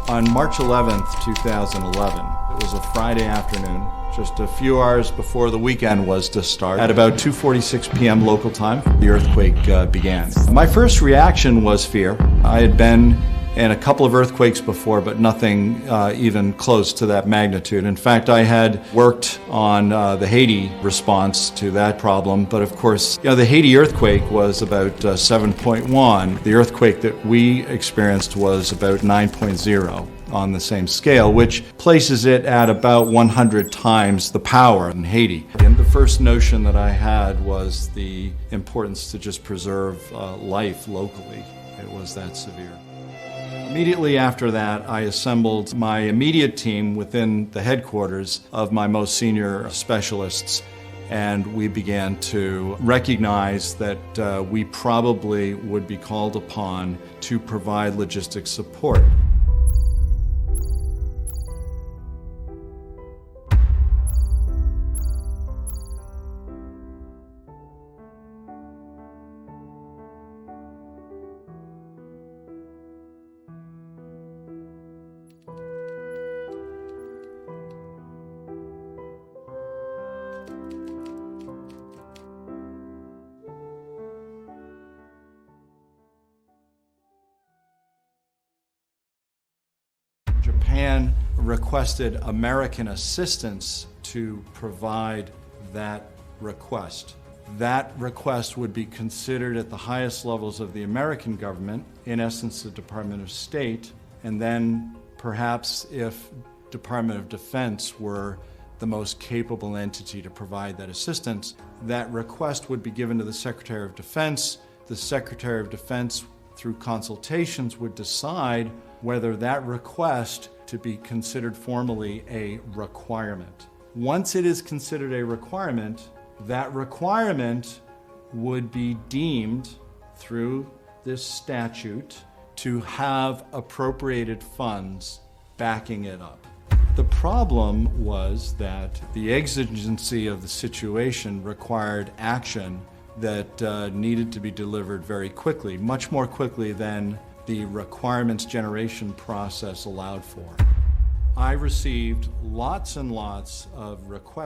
On March 11th, 2011, it was a Friday afternoon, just a few hours before the weekend was to start. At about 2:46 p.m. local time, the earthquake began. My first reaction was fear. I had been in a couple of earthquakes before, but nothing even close to that magnitude. In fact, I had worked on the Haiti response to that problem, but of course, the Haiti earthquake was about 7.1. The earthquake that we experienced was about 9.0 on the same scale, which places it at about 100 times the power in Haiti. And the first notion that I had was the importance to just preserve life locally. It was that severe. Immediately after that, I assembled my immediate team within the headquarters of my most senior specialists, and we began to recognize that we probably would be called upon to provide logistics support. Japan requested American assistance to provide that request. That request would be considered at the highest levels of the American government, in essence the Department of State, and then perhaps if Department of Defense were the most capable entity to provide that assistance, that request would be given to the Secretary of Defense. The Secretary of Defense, through consultations, would decide whether that request to be considered formally a requirement. Once it is considered a requirement, that requirement would be deemed through this statute to have appropriated funds backing it up. The problem was that the exigency of the situation required action that needed to be delivered very quickly, much more quickly than the requirements generation process allowed for. I received lots and lots of requests